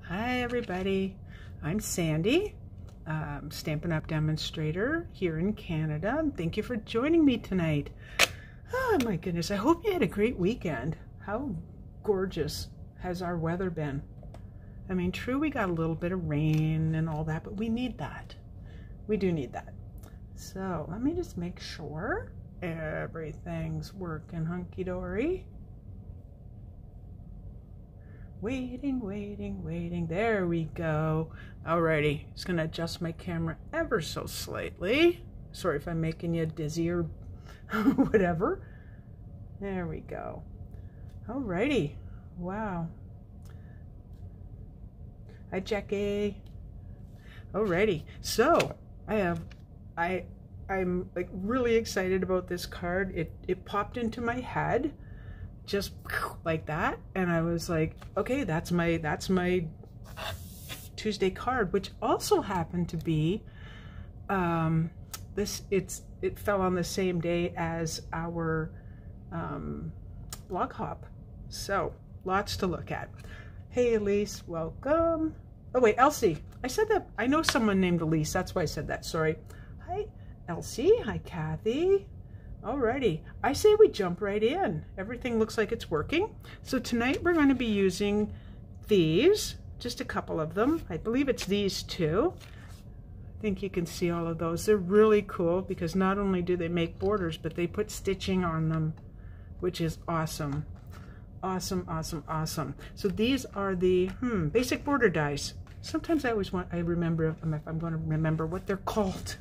Hi everybody, I'm Sandy, Stampin' Up! Demonstrator here in Canada. Thank you for joining me tonight. Oh my goodness, I hope you had a great weekend. How gorgeous has our weather been? I mean, true, we got a little bit of rain and all that, but we need that. We do need that. So let me just make sure everything's working hunky-dory. Waiting, waiting, waiting. There we go. Alrighty, just gonna adjust my camera ever so slightly. Sorry if I'm making you dizzy or whatever. There we go. Alrighty. Wow. Hi, Jackie. Alrighty. So I'm like really excited about this card. It popped into my head just like that, and I was like, okay, that's my Tuesday card, which also happened to be it fell on the same day as our blog hop, so lots to look at. Hey Elise, welcome. Oh wait, Elsie, I said that. I know someone named Elise, that's why I said that, sorry. Hi Elsie, hi Kathy. Alrighty, I say we jump right in. Everything looks like it's working. So tonight we're going to be using these, just a couple of them. I believe it's these two. I think you can see all of those. They're really cool because not only do they make borders, but they put stitching on them, which is awesome. Awesome, awesome, awesome. So these are the basic border dies. Sometimes I remember if I'm going to remember what they're called.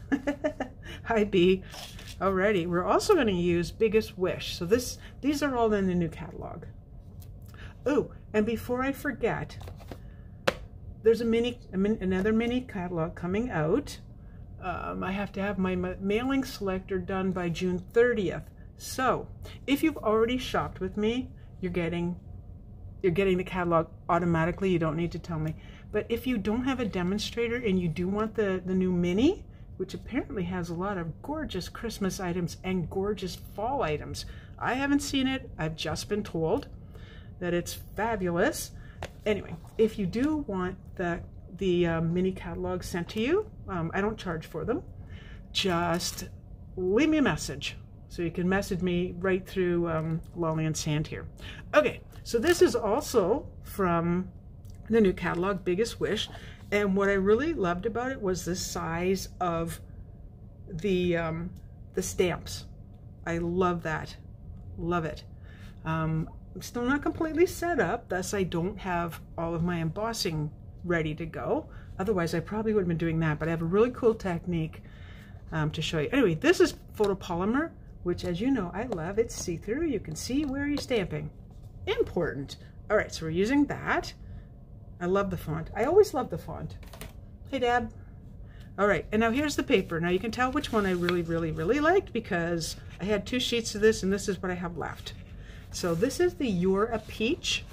Hi B. Alrighty, we're also going to use Biggest Wish. So these are all in the new catalog. Oh, and before I forget, there's another mini catalog coming out. I have to have my mailing selector done by June 30th. So if you've already shopped with me, you're getting the catalog automatically. You don't need to tell me. But if you don't have a demonstrator and you do want the new mini, which apparently has a lot of gorgeous Christmas items and gorgeous fall items. I haven't seen it. I've just been told that it's fabulous. Anyway, if you do want the mini catalog sent to you, I don't charge for them. Just leave me a message. So you can message me right through Lolly and Sand here. Okay, so this is also from the new catalog, Biggest Wish. And what I really loved about it was the size of the stamps. I love that. Love it. I'm still not completely set up, thus I don't have all of my embossing ready to go. Otherwise, I probably would have been doing that, but I have a really cool technique to show you. Anyway, this is photopolymer, which, as you know, I love. It's see-through. You can see where you're stamping. Important. All right, so we're using that. I love the font. I always love the font. Hey, Dad. All right, and now here's the paper. Now you can tell which one I really, really, really liked because I had 2 sheets of this, and this is what I have left. So this is the You're a Peach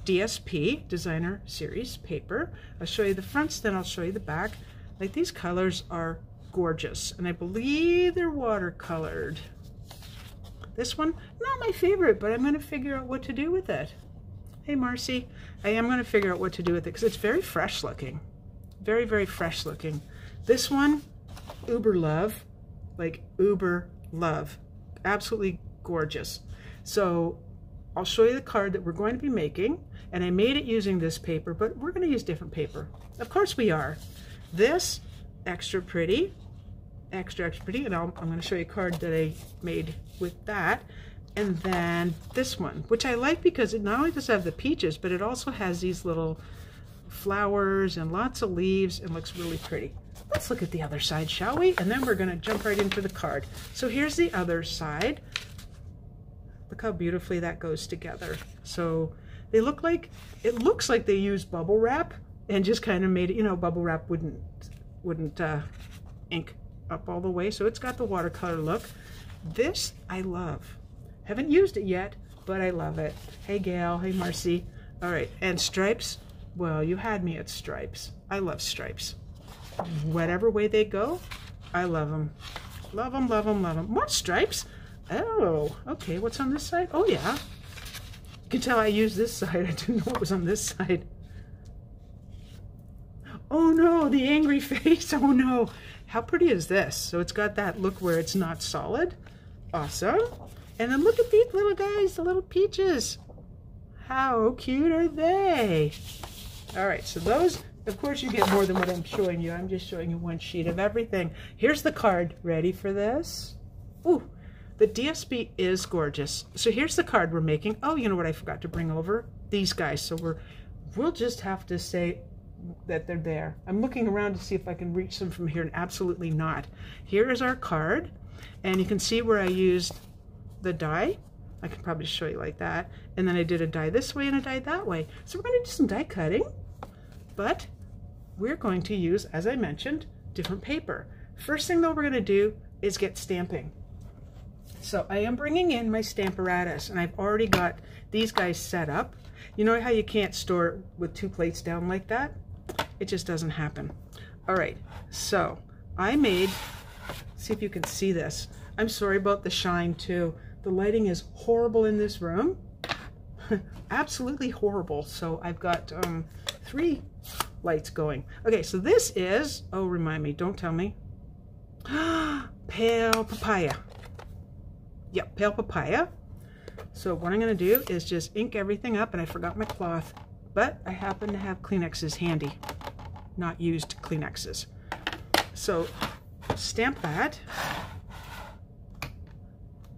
DSP Designer Series paper. I'll show you the fronts, then I'll show you the back. Like, these colors are gorgeous, and I believe they're watercolored. This one, not my favorite, but I'm going to figure out what to do with it. Hey Marcy, I am going to figure out what to do with it because it's very fresh looking. Very, very fresh looking. This one, uber love, like uber love. Absolutely gorgeous. So I'll show you the card that we're going to be making, and I made it using this paper, but we're going to use different paper. Of course we are. This, extra pretty, extra pretty, and I'm going to show you a card that I made with that. And then this one, which I like because it not only does have the peaches, but it also has these little flowers and lots of leaves and looks really pretty. Let's look at the other side, shall we? And then we're going to jump right into the card. So here's the other side. Look how beautifully that goes together. So they look like, it looks like they used bubble wrap and just kind of made it, you know, bubble wrap wouldn't ink up all the way. So it's got the watercolor look. This I love. Haven't used it yet, but I love it. Hey Gail, hey Marcy. All right, and stripes. Well, you had me at stripes. I love stripes. Whatever way they go, I love them. Love them, love them, love them. More stripes? Oh, okay, what's on this side? Oh yeah. You can tell I used this side. I didn't know what was on this side. Oh no, the angry face. Oh no. How pretty is this? So it's got that look where it's not solid. Awesome. And then look at these little guys, the little peaches. How cute are they? All right, so those, of course you get more than what I'm showing you. I'm just showing you one sheet of everything. Here's the card. Ready for this? Ooh, the DSP is gorgeous. So here's the card we're making. Oh, you know what I forgot to bring over? These guys. So we'll just have to say that they're there. I'm looking around to see if I can reach them from here, and absolutely not. Here is our card, and you can see where I used the die. I can probably show you like that. And then I did a die this way and a die that way. So we're going to do some die cutting, but we're going to use, as I mentioned, different paper. First thing though we're going to do is get stamping. So I am bringing in my Stamparatus, and I've already got these guys set up. You know how you can't store it with two plates down like that? It just doesn't happen. All right, so I made, see if you can see this. I'm sorry about the shine too. The lighting is horrible in this room. Absolutely horrible. So I've got 3 lights going. Okay, so this is, oh, remind me, don't tell me. Pale papaya. Yep, pale papaya. So what I'm going to do is just ink everything up, and I forgot my cloth, but I happen to have Kleenexes handy, not used Kleenexes. So stamp that.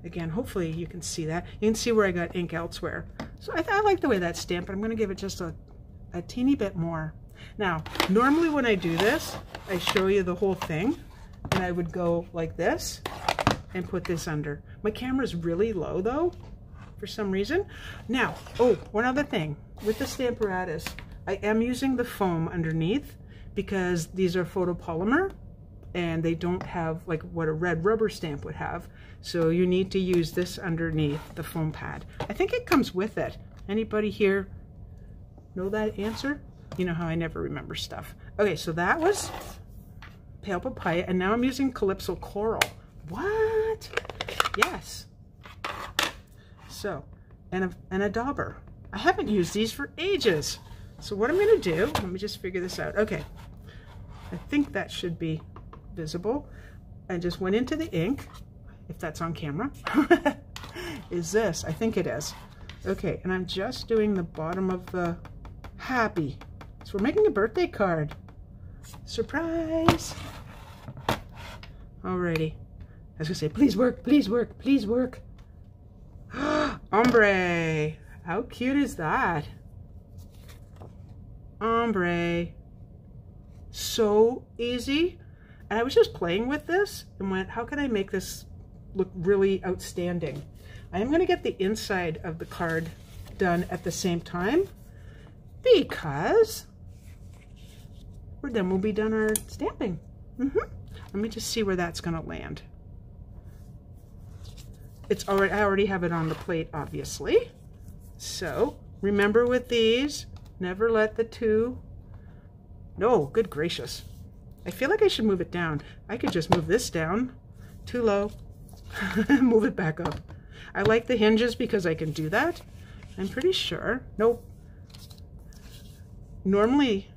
Again, hopefully you can see that. You can see where I got ink elsewhere. So I like the way that's stamped, but I'm going to give it just a teeny bit more. Now, normally when I do this, I show you the whole thing, and I would go like this and put this under. My camera's really low though, for some reason. Now, oh, one other thing. With the Stamparatus, I am using the foam underneath because these are photopolymer and they don't have like what a red rubber stamp would have. So you need to use this underneath the foam pad. I think it comes with it. Anybody here know that answer? You know how I never remember stuff. Okay, so that was pale papaya, and now I'm using Calypso Coral. What? Yes. So, and a dauber. I haven't used these for ages. So what I'm going to do, let me just figure this out. Okay, I think that should be visible. I just went into the ink, if that's on camera. Is this? I think it is. Okay, and I'm just doing the bottom of the happy. So we're making a birthday card. Surprise! Alrighty. I was gonna say, please work, please work, please work. Ombre. How cute is that? Ombre. So easy. And I was just playing with this and went, how can I make this look really outstanding? I am going to get the inside of the card done at the same time because then we'll be done our stamping. Let me just see where that's going to land. It's already, I already have it on the plate, obviously. So remember with these, never let the two, no, good gracious. I feel like I should move it down. I could just move this down. Too low. Move it back up. I like the hinges because I can do that. I'm pretty sure. Nope. Normally,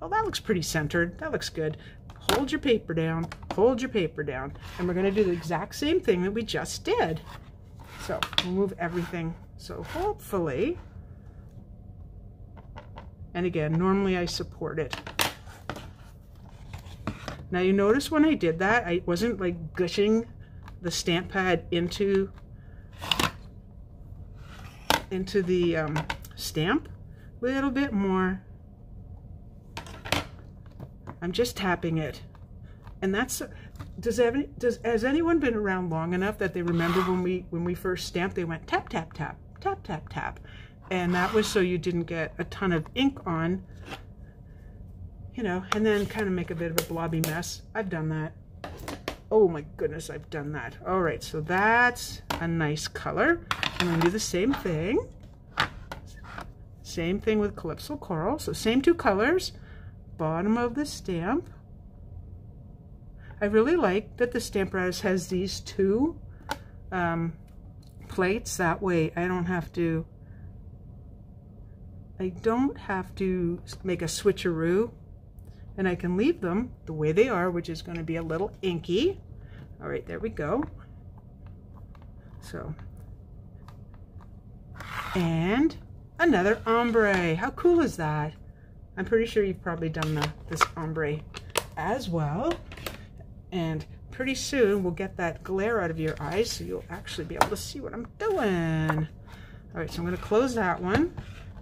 oh, that looks pretty centered. That looks good. Hold your paper down. Hold your paper down. And we're going to do the exact same thing that we just did. So we'll move everything. So hopefully, and again, normally I support it. Now you notice when I did that, I wasn't like gushing the stamp pad into the stamp. A little bit more. I'm just tapping it. And that's, has anyone been around long enough that they remember when we first stamped, they went tap, tap, tap, tap, tap, tap. And that was so you didn't get a ton of ink on, you know, and then kind of make a bit of a blobby mess. I've done that. Oh my goodness, I've done that. All right, so that's a nice color. I'm gonna do the same thing. Same thing with Calypso Coral. So same two colors, bottom of the stamp. I really like that the Stamparatus has these two plates. That way I don't have to make a switcheroo and I can leave them the way they are, which is going to be a little inky. All right, there we go. So, and another ombre. How cool is that? I'm pretty sure you've probably done this ombre as well. And pretty soon we'll get that glare out of your eyes so you'll actually be able to see what I'm doing. All right, so I'm going to close that one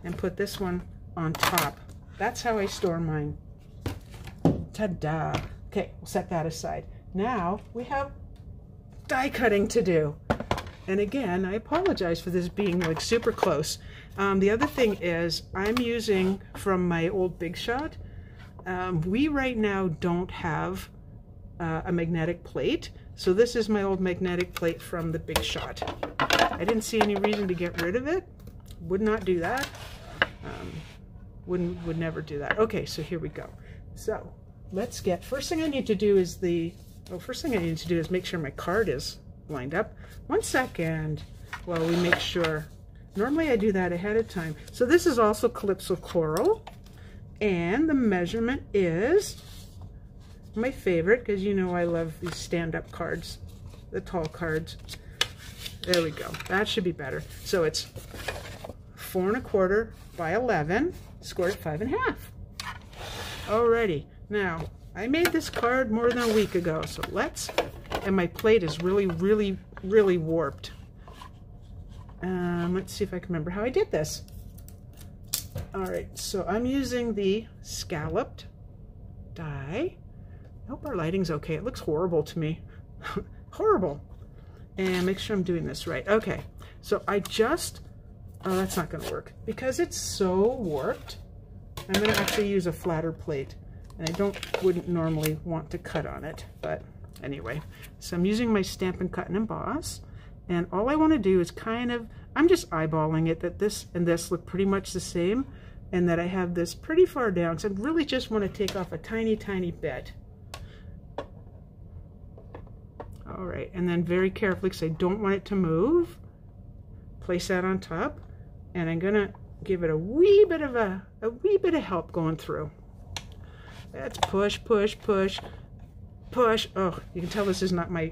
and put this one on top. That's how I store mine. Ta-da. Okay, we'll set that aside. Now we have die cutting to do. And again, I apologize for this being like super close. The other thing is I'm using from my old Big Shot. We right now don't have a magnetic plate. So this is my old magnetic plate from the Big Shot. I didn't see any reason to get rid of it. Would not do that. Would never do that. Okay, so here we go. So let's get, first thing I need to do is make sure my card is lined up. 1 second while we make sure. Normally I do that ahead of time. So this is also Calypso Coral, and the measurement is my favorite, because you know I love these stand-up cards, the tall cards. There we go. That should be better. So it's 4 1/4 by 11, scored at 5 1/2. Alrighty. Now I made this card more than a week ago, so and my plate is really warped. Let's see if I can remember how I did this. Alright, so I'm using the scalloped die. I hope our lighting's okay. It looks horrible to me. Horrible. And make sure I'm doing this right. Okay, so I just, oh, that's not going to work. Because it's so warped, I'm going to actually use a flatter plate. And I wouldn't normally want to cut on it, but anyway. So I'm using my Stampin' Cut and Emboss, and all I want to do is I'm just eyeballing it that this and this look pretty much the same, and that I have this pretty far down, so I really just want to take off a tiny bit. All right, and then very carefully, because I don't want it to move, place that on top, and I'm gonna give it a wee bit of help going through. Let's push. Oh, you can tell this is not my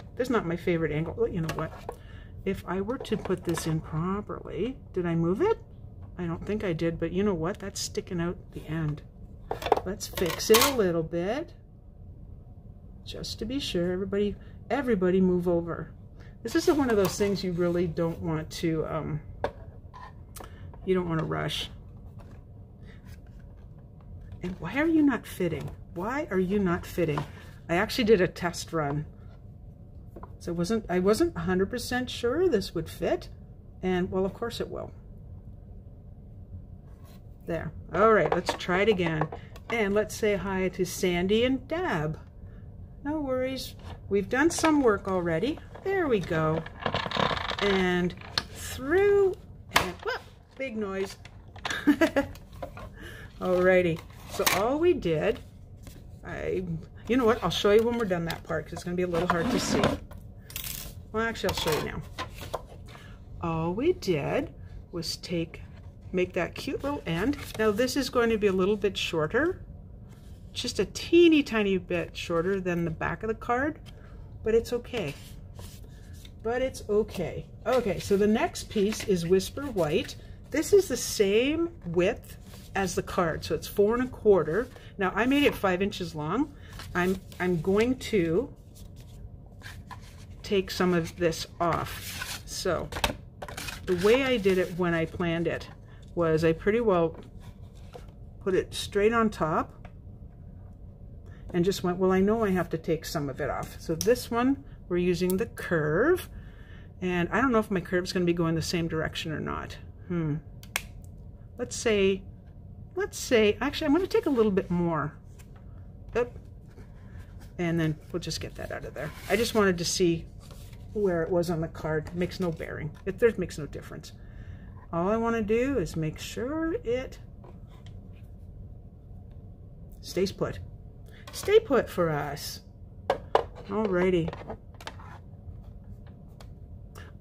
favorite angle. Well, you know what? If I were to put this in properly, did I move it? I don't think I did, but you know what? That's sticking out the end. Let's fix it a little bit, just to be sure. Everybody move over. This is one of those things you really don't want to, you don't want to rush. And why are you not fitting? Why are you not fitting? I actually did a test run. So I wasn't 100% sure this would fit. And well, of course it will. There. All right, let's try it again. And let's say hi to Sandy and Dab. No worries. We've done some work already. There we go. And through, and whoop, big noise. Alrighty. So all we did, you know what, I'll show you when we're done that part, because it's going to be a little hard to see. Well, actually, I'll show you now. All we did was make that cute little end. Now this is going to be a little bit shorter, just a teeny tiny bit shorter than the back of the card, but it's okay. Okay, so the next piece is Whisper White. This is the same width as the card, so it's 4 1/4. Now I made it 5 inches long. I'm going to take some of this off. So the way I did it when I planned it was I pretty well put it straight on top and just went, well, I know I have to take some of it off. So this one, we're using the curve, and I don't know if my curve is going to be going the same direction or not. Let's say, actually, I'm going to take a little bit more. And then we'll just get that out of there. I just wanted to see where it was on the card. It makes no bearing. It makes no difference. All I want to do is make sure it stays put. Stay put for us. Alrighty.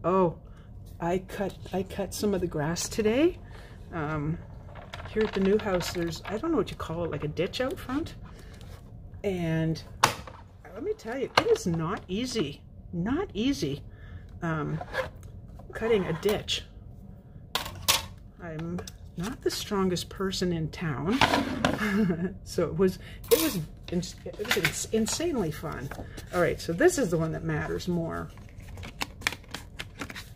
Oh, I cut some of the grass today. Here at the new house, there's, I don't know what you call it, like a ditch out front. And let me tell you, it is not easy. Not easy cutting a ditch. I'm not the strongest person in town, so it was insanely fun. All right, so this is the one that matters more.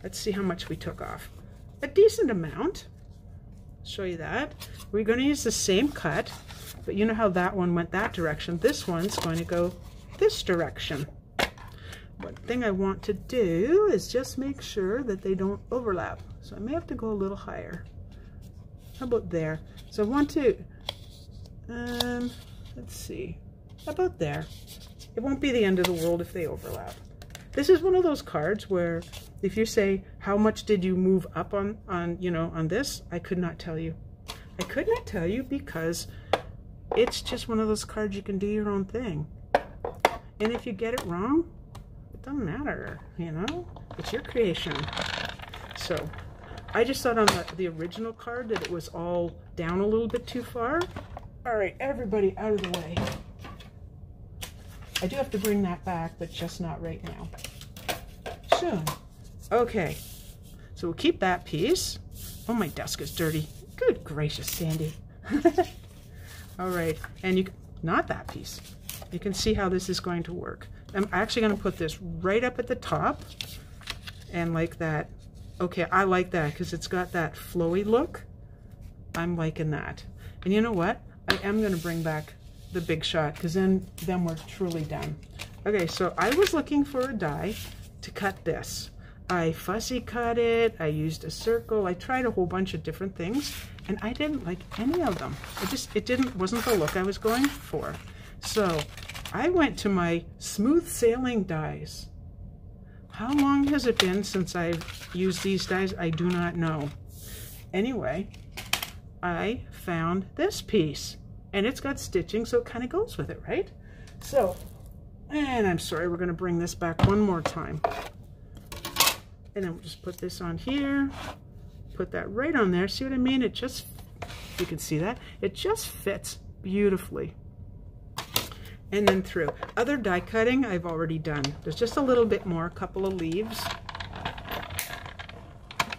Let's see how much we took off. A decent amount. Show you that. We're going to use the same cut, but you know how that one went that direction. This one's going to go this direction. One thing I want to do is just make sure that they don't overlap. So I may have to go a little higher. How about there? So I want to, let's see, about there. It won't be the end of the world if they overlap. This is one of those cards where if you say, how much did you move up on this? I could not tell you. I could not tell you because it's just one of those cards you can do your own thing. And if you get it wrong, it doesn't matter, you know? It's your creation. So I just thought on the original card that it was all down a little bit too far. All right, everybody out of the way. I do have to bring that back, but just not right now. Soon. Okay, so we'll keep that piece. Oh, my desk is dirty. Good gracious, Sandy. All right, and not that piece. You can see how this is going to work. I'm actually going to put this right up at the top and like that. Okay, I like that because it's got that flowy look. I'm liking that. And you know what? I am going to bring back the Big Shot because then we're truly done. Okay, so I was looking for a die to cut this. I fussy cut it, I used a circle, I tried a whole bunch of different things, and I didn't like any of them. Wasn't the look I was going for. So I went to my smooth sailing dies. How long has it been since I've used these dies? I do not know. Anyway, I found this piece, and it's got stitching, so it kind of goes with it, right? So, and I'm sorry, we're going to bring this back one more time. And then we'll just put this on here, put that right on there. See what I mean? It just, you can see that. It just fits beautifully. And then through. Other die cutting I've already done. There's just a little bit more, a couple of leaves.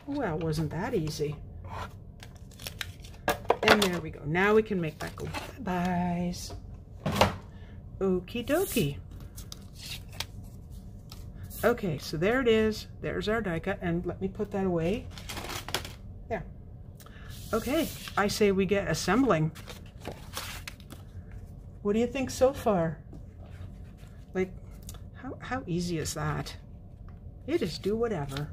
Well, wasn't that easy? And there we go. Now we can make that go bye-byes. Okie dokie. Okay, so there it is. There's our die cut, and let me put that away. There. Okay, I say we get assembling. What do you think so far? Like, how easy is that? You just do whatever.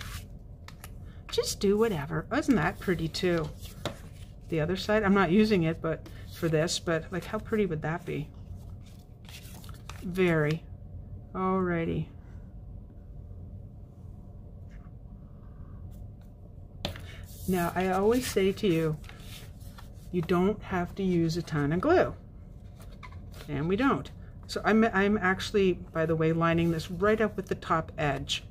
Just do whatever. Isn't that pretty too? The other side, I'm not using it, but for this, but like, how pretty would that be? Very. Alrighty. Now, I always say to you, you don't have to use a ton of glue. And we don't. So I'm actually, by the way, lining this right up with the top edge.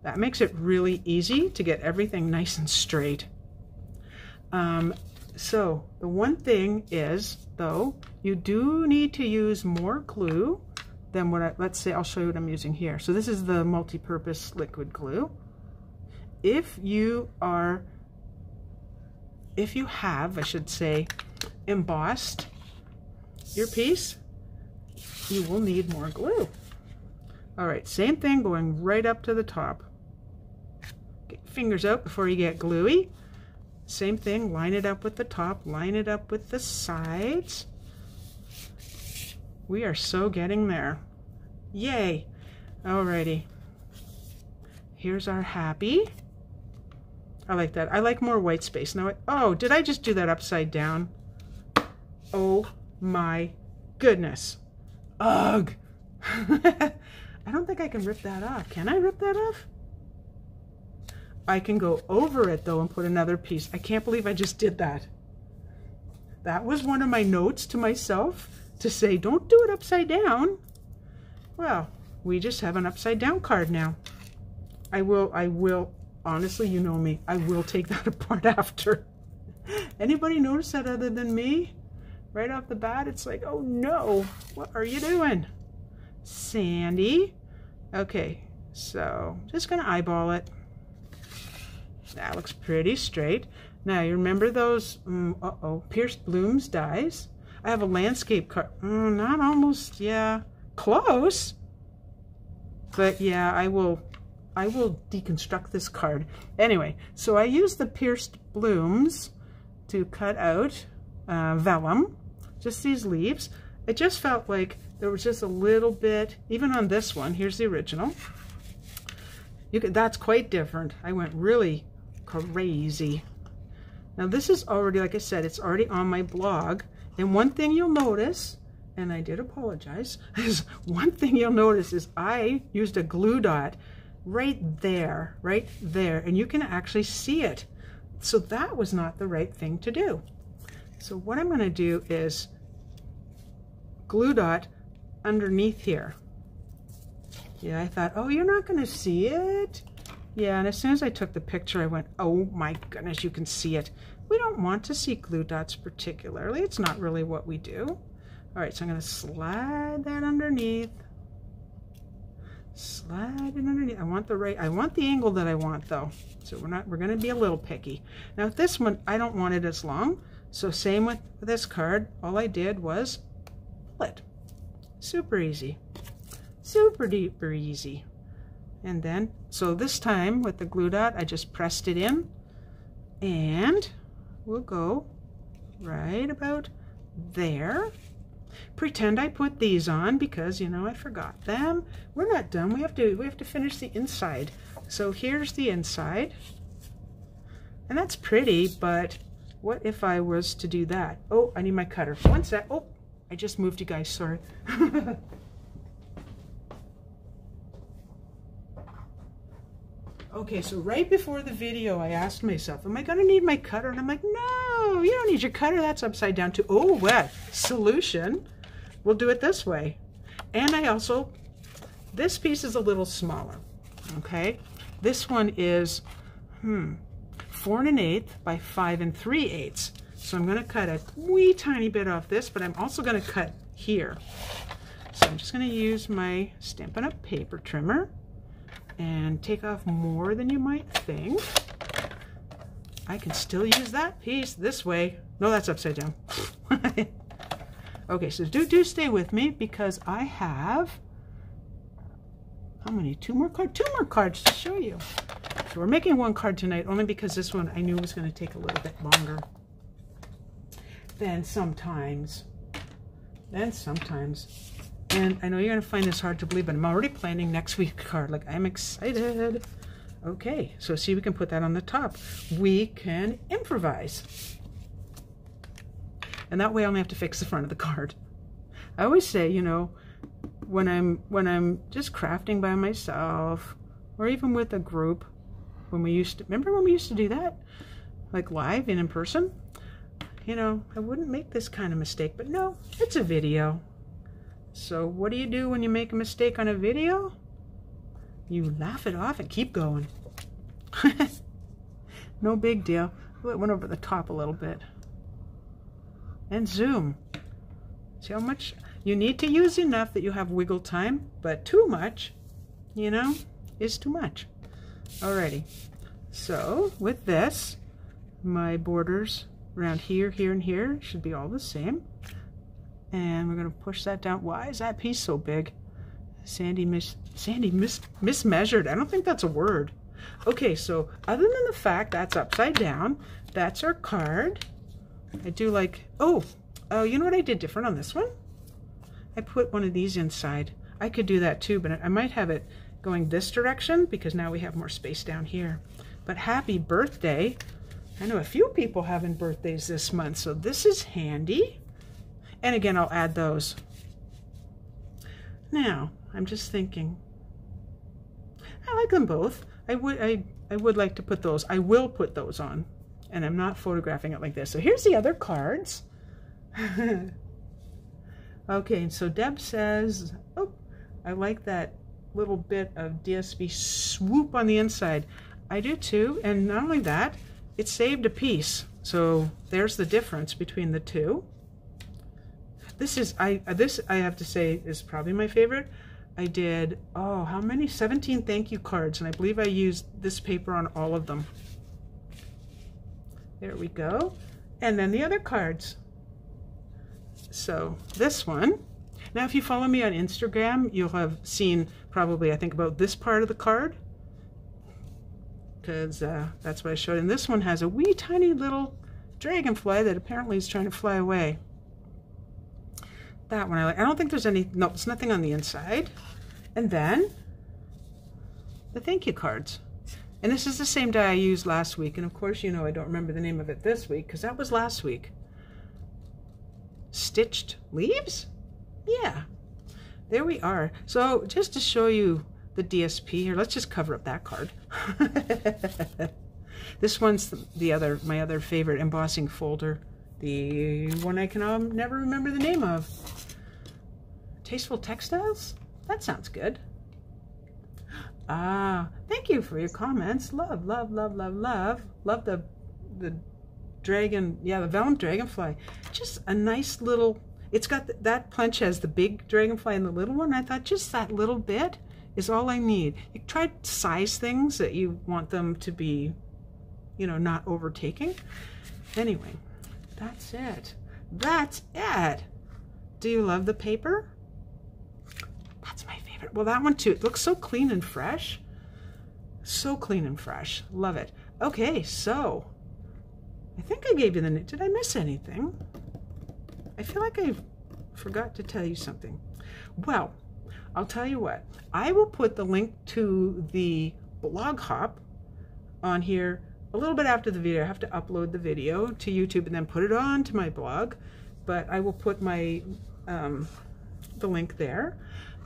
That makes it really easy to get everything nice and straight. So the one thing is, though, you do need to use more glue than what let's say, I'll show you what I'm using here. So this is the multi-purpose liquid glue. If you have, I should say, embossed your piece, you will need more glue. All right, same thing going right up to the top. Get your fingers out before you get gluey. Same thing, line it up with the top, line it up with the sides. We are so getting there. Yay. Alrighty. Here's our happy. I like that. I like more white space. Now, oh, did I just do that upside down? Oh my goodness. Ugh. I don't think I can rip that off. Can I rip that off? I can go over it though and put another piece. I can't believe I just did that. That was one of my notes to myself to say, don't do it upside down. Well, we just have an upside down card now. I will, honestly, you know me, I will take that apart after. Anybody notice that other than me? right off the bat, it's like, oh no, what are you doing, Sandy? Okay, so just gonna eyeball it. That looks pretty straight. Now you remember those pierced blooms dies? I have a landscape card. Not almost, yeah, close. But yeah, I will deconstruct this card. Anyway, so I used the pierced blooms to cut out vellum, just these leaves. It just felt like there was just a little bit, even on this one. Here's the original. That's quite different. I went really crazy. Now this is already, like I said, it's already on my blog. And one thing you'll notice, and I did apologize, is one thing you'll notice is I used a glue dot right there, and you can actually see it. So that was not the right thing to do. So what I'm going to do is glue dot underneath here. Yeah, I thought, oh, you're not going to see it. Yeah, and as soon as I took the picture, I went, oh my goodness, you can see it. We don't want to see glue dots particularly. It's not really what we do. All right, so I'm going to slide that underneath. Slide it underneath. I want the angle that I want though. So we're going to be a little picky. Now with this one, I don't want it as long. So same with this card. All I did was pull it. Super easy. Super duper easy. And then, so this time with the glue dot, I just pressed it in, and we'll go right about there. Pretend I put these on because, you know, I forgot them. We're not done. We have to finish the inside. So here's the inside. And that's pretty, but what if I was to do that? Oh, I need my cutter. One sec. Oh, I just moved you guys, sorry. Okay, so right before the video, I asked myself, am I going to need my cutter? And I'm like, no, you don't need your cutter. That's upside down too. Oh, what? Solution. We'll do it this way. And I also, this piece is a little smaller, okay? This one is 4 1/8 by 5 3/8. So I'm going to cut a wee tiny bit off this, but I'm also going to cut here. So I'm just going to use my Stampin' Up! Paper trimmer and take off more than you might think. I can still use that piece this way. No, that's upside down. Okay, so do stay with me because I have, how many? Two more cards to show you. So we're making one card tonight only because this one I knew was going to take a little bit longer than sometimes. And I know you're going to find this hard to believe, but I'm already planning next week's card. Like, I'm excited. Okay, so see, we can put that on the top. We can improvise. And that way I only have to fix the front of the card. I always say, you know, when I'm just crafting by myself, or even with a group, remember when we used to do that? Like live and in person? You know, I wouldn't make this kind of mistake, but no, it's a video. So what do you do when you make a mistake on a video? You laugh it off and keep going. No big deal. It went over the top a little bit. And zoom. See how much? You need to use enough that you have wiggle time, but too much, you know, is too much. Alrighty. So with this, my borders around here, here, and here should be all the same. And we're going to push that down. Why is that piece so big? Sandy mismeasured. I don't think that's a word. Okay, so other than the fact that's upside down, that's our card. I do like, oh, you know what I did different on this one? I put one of these inside. I could do that too, but I might have it going this direction because now we have more space down here. But happy birthday. I know a few people having birthdays this month, so this is handy. And again, I'll add those. Now, I'm just thinking, I like them both. I would like to put those. I will put those on. And I'm not photographing it like this. So here's the other cards. Okay, and so Deb says, oh, I like that little bit of DSP swoop on the inside. I do too, and not only that, it saved a piece. So there's the difference between the two. This is, this I have to say is probably my favorite. I did, oh, how many? 17 thank you cards, and I believe I used this paper on all of them. There we go. And then the other cards. So this one, now if you follow me on Instagram, you'll have seen probably, I think, about this part of the card, because that's what I showed. And this one has a wee tiny little dragonfly that apparently is trying to fly away. That one I like. I don't think there's any, no, there's nothing on the inside. And then the thank you cards. And this is the same die I used last week. And of course, you know, I don't remember the name of it this week because that was last week. Stitched leaves? Yeah, there we are. So just to show you the DSP here, let's just cover up that card. This one's my other favorite embossing folder. The one I can never remember the name of. Tasteful Textiles? That sounds good. Ah, thank you for your comments. Love, love, love, love, love. Love the dragon, yeah, the vellum dragonfly. Just a nice little, it's got, that punch has the big dragonfly and the little one. I thought just that little bit is all I need. You try to size things that you want them to be, you know, not overtaking. Anyway, that's it. That's it. Do you love the paper? That's my favorite. Well, that one too. It looks so clean and fresh. So clean and fresh. Love it. Okay, so I think I gave you the, did I miss anything? I feel like I forgot to tell you something. Well, I'll tell you what. I will put the link to the blog hop on here a little bit after the video. I have to upload the video to YouTube and then put it on to my blog. But I will put my the link there.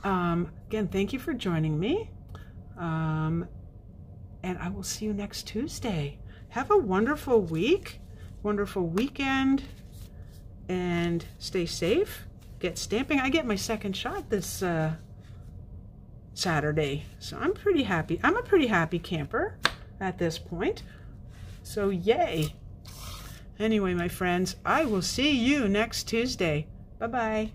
Again, thank you for joining me. And I will see you next Tuesday. Have a wonderful week, wonderful weekend, and stay safe. Get stamping. I get my second shot this Saturday, so I'm pretty happy. I'm a pretty happy camper at this point. So yay. Anyway, my friends, I will see you next Tuesday. Bye-bye.